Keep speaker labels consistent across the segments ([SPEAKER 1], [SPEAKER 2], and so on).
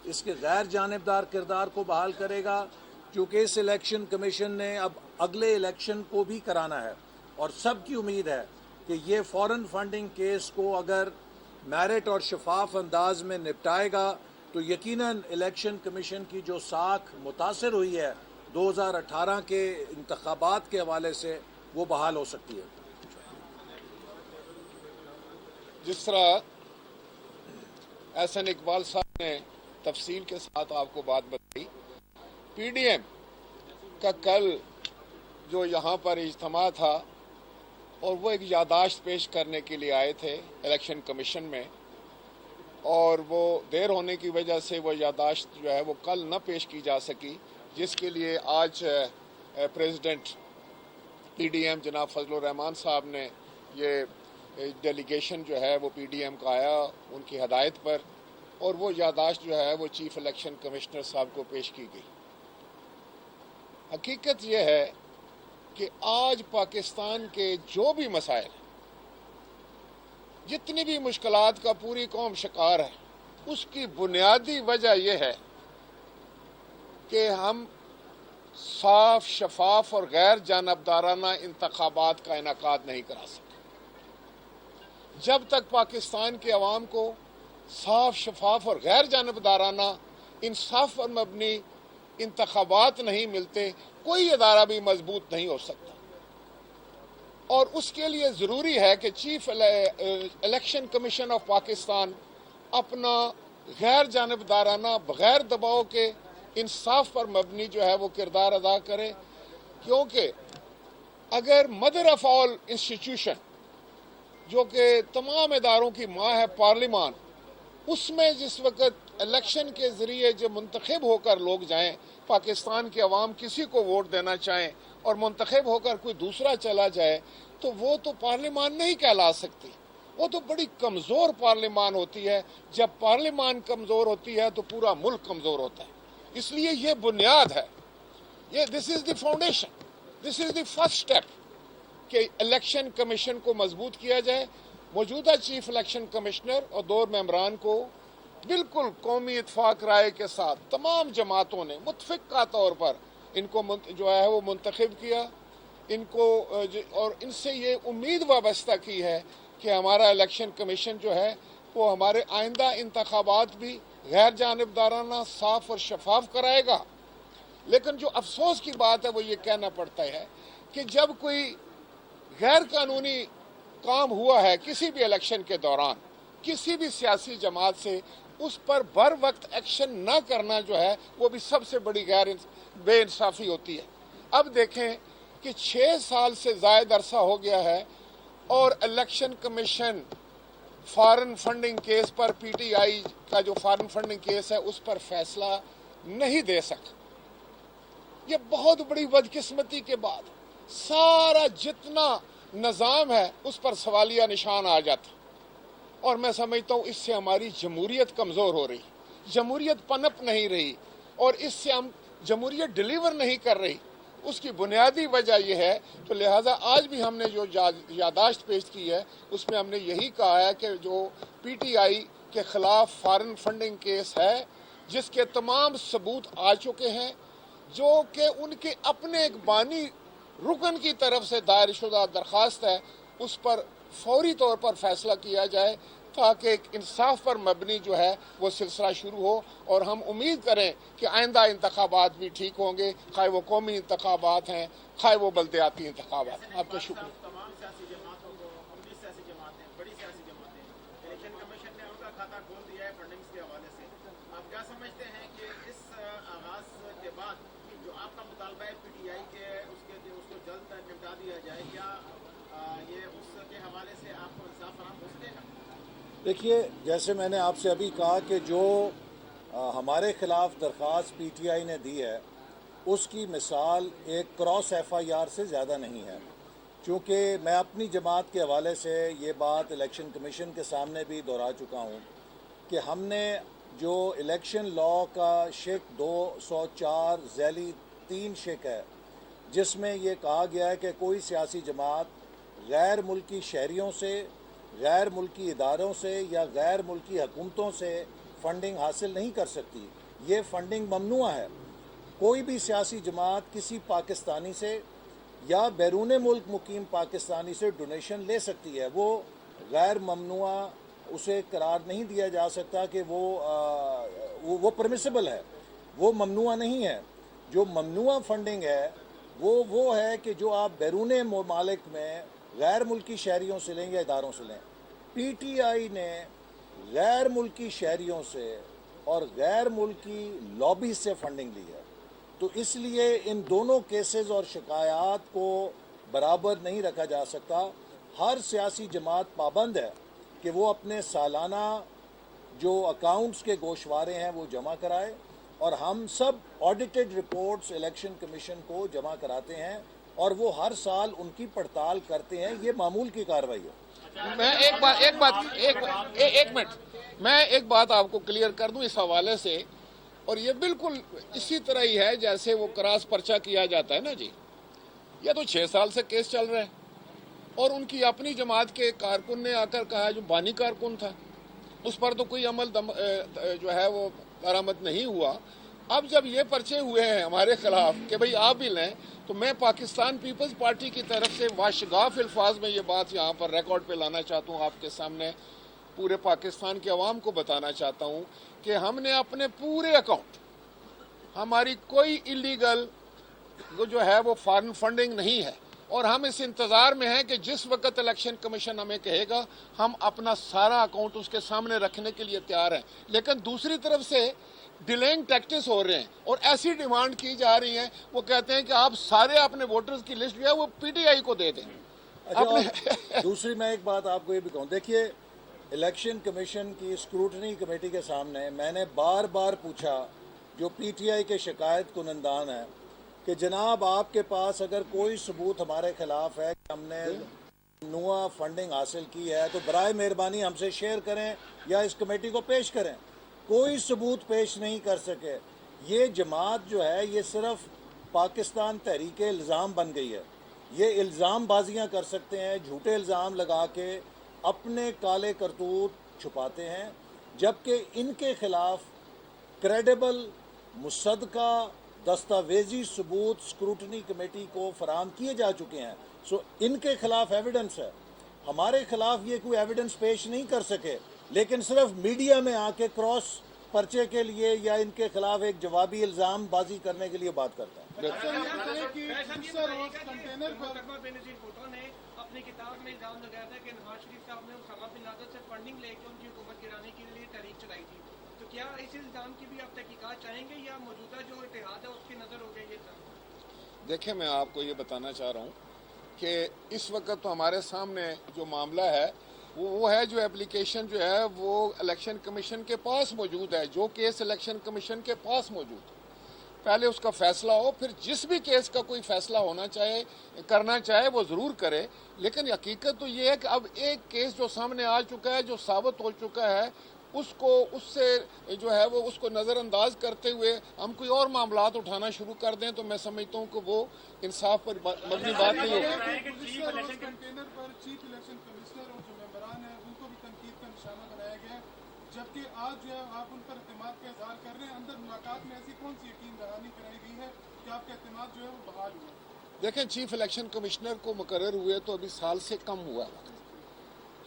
[SPEAKER 1] اس کے غیر جانبدار کردار کو بحال کرے گا، کیونکہ اس الیکشن کمیشن نے اب اگلے الیکشن کو بھی کرانا ہے، اور سب کی امید ہے کہ یہ فورن فنڈنگ کیس کو اگر میرٹ اور شفاف انداز میں نپٹائے گا تو یقیناً الیکشن کمیشن کی جو ساکھ متاثر ہوئی ہے 2018 کے انتخابات کے حوالے سے، وہ بحال ہو سکتی ہے۔
[SPEAKER 2] جس طرح احسن اقبال صاحب نے تفصیل کے ساتھ آپ کو بات بتائی، پی ڈی ایم کا کل جو یہاں پر اجتماع تھا اور وہ ایک یادداشت پیش کرنے کے لیے آئے تھے الیکشن کمیشن میں، اور وہ دیر ہونے کی وجہ سے وہ یادداشت جو ہے وہ کل نہ پیش کی جا سکی، جس کے لیے آج پریزیڈنٹ پی ڈی ایم جناب فضل الرحمان صاحب نے یہ ڈیلیگیشن جو ہے وہ پی ڈی ایم کا آیا ان کی ہدایت پر، اور وہ یادداشت جو ہے وہ چیف الیکشن کمشنر صاحب کو پیش کی گئی۔ حقیقت یہ ہے کہ آج پاکستان کے جو بھی مسائل ہیں، جتنی بھی مشکلات کا پوری قوم شکار ہے، اس کی بنیادی وجہ یہ ہے کہ ہم صاف، شفاف اور غیر جانبدارانہ انتخابات کا انعقاد نہیں کرا سکتے۔ جب تک پاکستان کے عوام کو صاف، شفاف اور غیر جانبدارانہ انصاف پر مبنی انتخابات نہیں ملتے، کوئی ادارہ بھی مضبوط نہیں ہو سکتا، اور اس کے لیے ضروری ہے کہ chief election commission of Pakistan اپنا غیر جانبدارانہ، بغیر دباؤ کے، انصاف پر مبنی جو ہے وہ کردار ادا کرے، کیونکہ اگر مدر آف آل انسٹیٹیوشن جو کہ تمام اداروں کی ماں ہے پارلیمان، اس میں جس وقت الیکشن کے ذریعے جو منتخب ہو کر لوگ جائیں، پاکستان کے عوام کسی کو ووٹ دینا چاہیں اور منتخب ہو کر کوئی دوسرا چلا جائے تو وہ تو پارلیمان نہیں کہلا سکتی، وہ تو بڑی کمزور پارلیمان ہوتی ہے۔ جب پارلیمان کمزور ہوتی ہے تو پورا ملک کمزور ہوتا ہے۔ اس لیے یہ بنیاد ہے، یہ this is the foundation, this is the first step کہ الیکشن کمیشن کو مضبوط کیا جائے۔ موجودہ چیف الیکشن کمشنر اور 2 ممبران کو بالکل قومی اتفاق رائے کے ساتھ تمام جماعتوں نے متفقہ طور پر ان کو جو ہے وہ منتخب کیا، ان کو اور ان سے یہ امید وابستہ کی ہے کہ ہمارا الیکشن کمیشن جو ہے وہ ہمارے آئندہ انتخابات بھی غیر جانبدارانہ، صاف اور شفاف کرائے گا۔ لیکن جو افسوس کی بات ہے وہ یہ کہنا پڑتا ہے کہ جب کوئی غیر قانونی کام ہوا ہے کسی بھی الیکشن کے دوران کسی بھی سیاسی جماعت سے، اس پر بر وقت ایکشن نہ کرنا جو ہے وہ بھی سب سے بڑی بے انصافی ہوتی ہے۔ اب دیکھیں کہ 6 سال سے زائد عرصہ ہو گیا ہے اور election commission foreign funding case per, P T I کا جو فارن فنڈنگ کیس ہے اس پر فیصلہ نہیں دے سکا۔ یہ بہت بڑی بدقسمتی کے بعد سارا جتنا نظام ہے اس پر سوالیہ نشان آ جاتا، اور میں سمجھتا ہوں اس سے ہماری جمہوریت کمزور ہو رہی، جمہوریت پنپ نہیں رہی، اور اس سے ہم جمہوریت ڈیلیور نہیں کر رہی۔ اس کی بنیادی وجہ یہ ہے، تو لہٰذا آج بھی ہم نے جو یادداشت پیش کی ہے اس میں ہم نے یہی کہا ہے کہ جو پی ٹی آئی کے خلاف فارن فنڈنگ کیس ہے جس کے تمام ثبوت آ چکے ہیں، جو کہ ان کے اپنے ایک بانی رکن کی طرف سے دائر شدہ درخواست ہے، اس پر فوری طور پر فیصلہ کیا جائے تاکہ ایک انصاف پر مبنی جو ہے وہ سلسلہ شروع ہو، اور ہم امید کریں کہ آئندہ انتخابات بھی ٹھیک ہوں گے، خواہ وہ قومی انتخابات ہیں، خواہ وہ بلدیاتی انتخابات ہیں۔ آپ کا شکریہ۔
[SPEAKER 3] تمام سیاسی جماعتوں کو، 19 سیاسی جماعتیں، بڑی سیاسی جماعتیں، الیکشن کمیشن نے ان کا کھاتہ کھول دیا ہے فنڈنگز کے حوالے سے۔ آپ کیا سمجھتے ہیں کہ اس آغاز کے بعد جو آپ کا مطالبہ ہے پی ٹی آئی کے اس کو جلد نمٹا دیا جائے، کیا یہ اس کے حوالے سے آپ کو انصاف فراہم ہو سکے گا؟
[SPEAKER 1] دیکھیے، جیسے میں نے آپ سے ابھی کہا کہ جو ہمارے خلاف درخواست پی ٹی آئی نے دی ہے اس کی مثال ایک کراس ایف آئی آر سے زیادہ نہیں ہے، چونکہ میں اپنی جماعت کے حوالے سے یہ بات الیکشن کمیشن کے سامنے بھی دہرا چکا ہوں کہ ہم نے جو الیکشن لاء کا شق 204 ذیلی 3 شق ہے، جس میں یہ کہا گیا ہے کہ کوئی سیاسی جماعت غیر ملکی شہریوں سے، غیر ملکی اداروں سے یا غیر ملکی حکومتوں سے فنڈنگ حاصل نہیں کر سکتی. یہ فنڈنگ ممنوع ہے. کوئی بھی سیاسی جماعت کسی پاکستانی سے یا بیرون ملک مقیم پاکستانی سے ڈونیشن لے سکتی ہے. وہ غیر ممنوع اسے قرار نہیں دیا جا سکتا کہ وہ پرمیسیبل ہے، وہ ممنوع نہیں ہے. جو ممنوع فنڈنگ ہے وہ ہے کہ جو آپ بیرون ممالک میں غیر ملکی شہریوں سے لیں یا اداروں سے لیں. پی ٹی آئی نے غیر ملکی شہریوں سے اور غیر ملکی لابی سے فنڈنگ لی ہے. تو اس لیے ان دونوں کیسز اور شکایات کو برابر نہیں رکھا جا سکتا. ہر سیاسی جماعت پابند ہے کہ وہ اپنے سالانہ جو اکاؤنٹس کے گوشوارے ہیں وہ جمع کرائے، اور ہم سب آڈیٹڈ رپورٹس الیکشن کمیشن کو جمع کراتے ہیں اور وہ ہر سال ان کی پڑتال کرتے ہیں. یہ معمول کی کارروائی ہے.
[SPEAKER 2] میں ایک بات آپ کو کلیئر کر دوں اس حوالے سے، اور یہ بالکل اسی طرح ہی ہے جیسے وہ کراس پرچہ کیا جاتا ہے نا جی. یہ تو 6 سال سے کیس چل رہا ہے، اور ان کی اپنی جماعت کے کارکن نے آ کر کہا، جو بانی کارکن تھا، اس پر تو کوئی عمل جو ہے وہ درآمد نہیں ہوا. اب جب یہ پرچے ہوئے ہیں ہمارے خلاف کہ بھئی آپ بھی لیں، تو میں پاکستان پیپلز پارٹی کی طرف سے واشگاف الفاظ میں یہ بات یہاں پر ریکارڈ پہ لانا چاہتا ہوں، آپ کے سامنے پورے پاکستان کے عوام کو بتانا چاہتا ہوں کہ ہم نے اپنے پورے اکاؤنٹ، ہماری کوئی ایلیگل جو ہے وہ فارن فنڈنگ نہیں ہے، اور ہم اس انتظار میں ہیں کہ جس وقت الیکشن کمیشن ہمیں کہے گا ہم اپنا سارا اکاؤنٹ اس کے سامنے رکھنے کے لیے تیار ہیں. لیکن دوسری طرف سے ڈیلینگ ٹیکٹس ہو رہے ہیں اور ایسی ڈیمانڈ کی جا رہی ہیں، وہ کہتے ہیں کہ آپ سارے اپنے ووٹرز کی لسٹ جو ہے وہ پی ٹی آئی کو دے دیں.
[SPEAKER 1] دوسری میں ایک بات آپ کو یہ بھی کہوں، دیکھیے الیکشن کمیشن کی اسکروٹنی کمیٹی کے سامنے میں نے بار بار پوچھا، جو پی ٹی آئی کے شکایت کنندان ہیں، کہ جناب آپ کے پاس اگر کوئی ثبوت ہمارے خلاف ہے کہ ہم نے ممنوع فنڈنگ حاصل کی ہے تو برائے مہربانی ہم سے شیئر کریں یا اس کمیٹی کو پیش کریں. کوئی ثبوت پیش نہیں کر سکے. یہ جماعت جو ہے یہ صرف پاکستان تحریک الزام بن گئی ہے. یہ الزام بازیاں کر سکتے ہیں، جھوٹے الزام لگا کے اپنے کالے کرتوت چھپاتے ہیں، جبکہ ان کے خلاف کریڈیبل مصدقہ دستاویزی ثبوت اسکروٹنی کمیٹی کو فراہم کیے جا چکے ہیں. سو ان کے خلاف ایویڈنس ہے. ہمارے خلاف یہ کوئی ایویڈنس پیش نہیں کر سکے، لیکن صرف میڈیا میں آ کے کراس پرچے کے لیے یا ان کے خلاف ایک جوابی الزام بازی کرنے کے لیے بات کرتا ہے.
[SPEAKER 4] اپنی کتاب میں الزام لگایا تھا کہ نواز شریف صاحب نے اسامہ بن لادن سے فنڈنگ لے کے ان کی حکومت گرانے کے لیے تحریک چلائی تھی. تو کیا اس الزام کی بھی آپ تحقیقات چاہیں گے یا موجودہ جو اتحاد ہے اس کی نظر ہو گئی یہ الزام؟
[SPEAKER 2] دیکھیں، میں آپ کو یہ بتانا چاہ رہا ہوں کہ اس وقت تو ہمارے سامنے جو معاملہ ہے وہ ہے، جو اپلیکیشن جو ہے وہ الیکشن کمیشن کے پاس موجود ہے، جو کیس الیکشن کمیشن کے پاس موجود ہے. پہلے اس کا فیصلہ ہو، پھر جس بھی کیس کا کوئی فیصلہ ہونا چاہے، کرنا چاہے، وہ ضرور کرے. لیکن حقیقت تو یہ ہے کہ اب ایک کیس جو سامنے آ چکا ہے، جو ثابت ہو چکا ہے، اس سے جو ہے وہ اس کو نظر انداز کرتے ہوئے ہم کوئی اور معاملات اٹھانا شروع کر دیں تو میں سمجھتا ہوں کہ وہ انصاف پر مبنی بات نہیں ہوگی.
[SPEAKER 5] چیف الیکشن کمشنر اور جو ممبران ہیں ان کو بھی تنقید کا نشانہ بنایا گیا ہے، جبکہ آج جو ہے آپ ان پر اعتماد کا اظہار کر رہے ہیں. اندر ملاقات میں ایسی کون سی یقین دہانی کرائی گئی ہے کہ آپ کا اعتماد جو ہے وہ بحال ہوا؟
[SPEAKER 2] دیکھیں، چیف الیکشن کمشنر کو مقرر ہوئے تو ابھی سال سے کم ہوا ہے.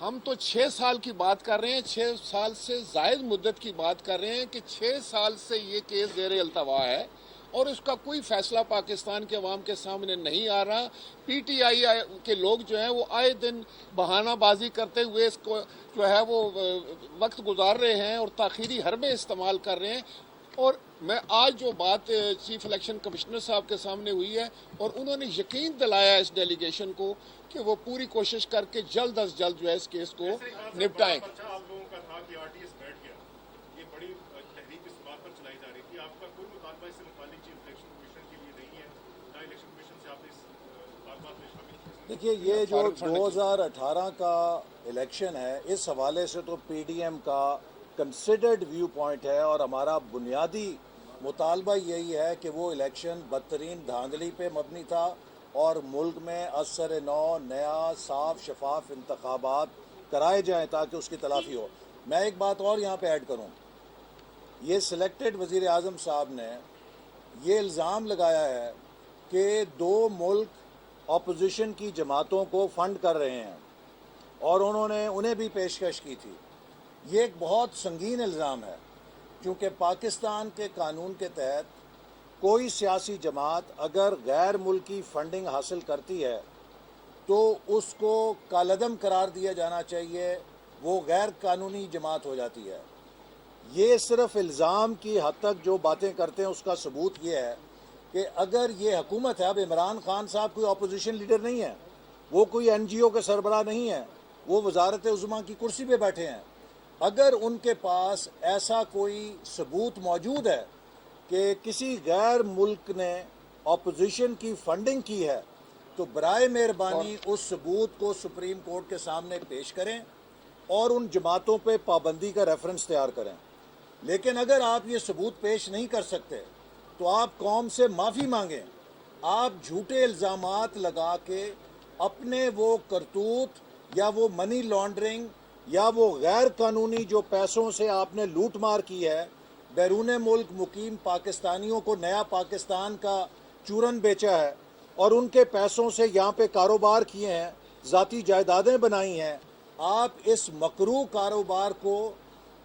[SPEAKER 2] ہم تو 6 سال کی بات کر رہے ہیں، 6 سال سے زائد مدت کی بات کر رہے ہیں کہ 6 سال سے یہ کیس زیر التوا ہے اور اس کا کوئی فیصلہ پاکستان کے عوام کے سامنے نہیں آ رہا. پی ٹی آئی کے لوگ جو ہیں وہ آئے دن بہانہ بازی کرتے ہوئے اس کو جو ہے وہ وقت گزار رہے ہیں اور تاخیری حربے استعمال کر رہے ہیں. اور میں آج جو بات چیف الیکشن کمشنر صاحب کے سامنے ہوئی ہے، اور انہوں نے یقین دلایا اس ڈیلیگیشن کو کہ وہ پوری کوشش کر کے جلد از جلد جو ہے اس کیس کو نپٹائیں.
[SPEAKER 6] آپ لوگوں کا تھا کہ آر ٹی ایس بیٹھ گیا، یہ بڑی تحریک اس بات پر چلائی جا رہی تھی. آپ کا کوئی مطالبہ اس سے متعلق چیف الیکشن کمیشن کے لیے نہیں ہے؟ نہ الیکشن کمیشن سے آپ نے اس مطالبات میں شامل کیا؟
[SPEAKER 1] دیکھیے، یہ جو 2018 کا الیکشن ہے، اس حوالے سے تو پی ڈی ایم کا کنسیڈرڈ ویو پوائنٹ ہے اور ہمارا بنیادی مطالبہ یہی ہے کہ وہ الیکشن بدترین دھاندلی پہ مبنی تھا اور ملک میں اثر نو نیا صاف شفاف انتخابات کرائے جائیں تاکہ اس کی تلافی ہو. میں ایک بات اور یہاں پہ ایڈ کروں یہ سلیکٹڈ وزیر اعظم صاحب نے یہ الزام لگایا ہے کہ 2 ملک اپوزیشن کی جماعتوں کو فنڈ کر رہے ہیں اور انہیں بھی پیشکش کی تھی. یہ ایک بہت سنگین الزام ہے، کیونکہ پاکستان کے قانون کے تحت کوئی سیاسی جماعت اگر غیر ملکی فنڈنگ حاصل کرتی ہے تو اس کو کالعدم قرار دیا جانا چاہیے، وہ غیر قانونی جماعت ہو جاتی ہے. یہ صرف الزام کی حد تک جو باتیں کرتے ہیں اس کا ثبوت یہ ہے کہ اگر یہ حکومت ہے، اب عمران خان صاحب کوئی اپوزیشن لیڈر نہیں ہے، وہ کوئی NGO کے سربراہ نہیں ہے، وہ وزارت عظمیٰ کی کرسی پہ بیٹھے ہیں. اگر ان کے پاس ایسا کوئی ثبوت موجود ہے کہ کسی غیر ملک نے اپوزیشن کی فنڈنگ کی ہے تو برائے مہربانی اس ثبوت کو سپریم کورٹ کے سامنے پیش کریں اور ان جماعتوں پہ پابندی کا ریفرنس تیار کریں. لیکن اگر آپ یہ ثبوت پیش نہیں کر سکتے تو آپ قوم سے معافی مانگیں. آپ جھوٹے الزامات لگا کے اپنے وہ کرتوت یا وہ منی لانڈرنگ یا وہ غیر قانونی جو پیسوں سے آپ نے لوٹ مار کی ہے، بیرون ملک مقیم پاکستانیوں کو نیا پاکستان کا چورن بیچا ہے اور ان کے پیسوں سے یہاں پہ کاروبار کیے ہیں، ذاتی جائیدادیں بنائی ہیں. آپ اس مکروہ کاروبار کو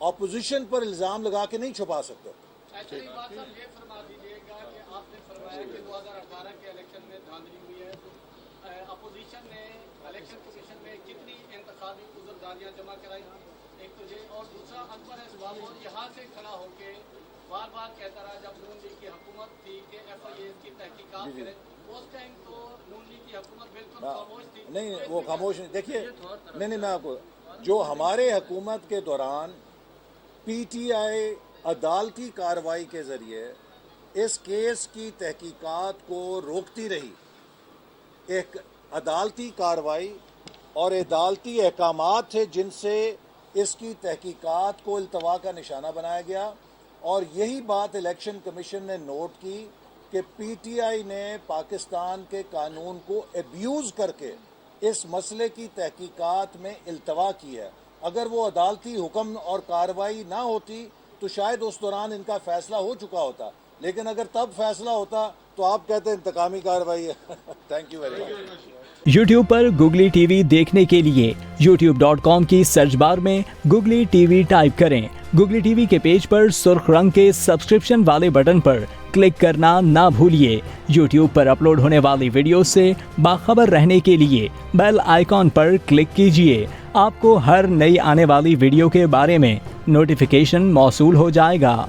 [SPEAKER 1] اپوزیشن پر الزام لگا کے نہیں چھپا سکتے.
[SPEAKER 7] ایکچولی بات صاحب یہ فرما دیجیے گا کہ آپ نے فرمایا کہ 2018 کے الیکشن میں دھاندلی ہوئی ہے، تو اپوزیشن نے الیکشن کمیشن میں کتنی انتخابی عذرداریاں جمع کرائی، ایک تو یہ، اور دوسرا انور اسباب اور یہاں سے کھڑا ہو کے بار بار کہتا رہا جب نون لیگ کی حکومت تھی کہ FIA کی تحقیقات کرے، اس ٹائم تو نون لیگ کی حکومت بالکل خاموش تھی.
[SPEAKER 1] نہیں وہ خاموش نہیں. دیکھیے نہیں میں آپ کو جو ہمارے حکومت کے دوران PTI عدالتی کارروائی کے ذریعے اس کیس کی تحقیقات کو روکتی رہی. ایک عدالتی کارروائی اور عدالتی احکامات تھے جن سے اس کی تحقیقات کو التوا کا نشانہ بنایا گیا، اور یہی بات الیکشن کمیشن نے نوٹ کی کہ PTI نے پاکستان کے قانون کو ایبیوز کر کے اس مسئلے کی تحقیقات میں التوا کی ہے. اگر وہ عدالتی حکم اور کارروائی نہ ہوتی تو شاید اس دوران ان کا فیصلہ ہو چکا ہوتا، لیکن اگر تب فیصلہ ہوتا تو آپ کہتے ہیں انتقامی کارروائی ہے. Thank you very much.
[SPEAKER 8] YouTube per googly T V دیکھنے کے لیے youtube.com کی سرچ بار میں گوگلی ٹی وی ٹائپ کریں. گوگلی ٹی وی کے پیج پر سرخ رنگ کے سبسکرپشن والے بٹن پر کلک کرنا نہ بھولیے. یوٹیوب پر اپلوڈ ہونے والی ویڈیو سے باخبر رہنے کے لیے بیل آئیکن پر کلک کیجیے. آپ کو ہر نئی آنے والی ویڈیو کے بارے میں نوٹیفیکیشن موصول ہو جائے گا.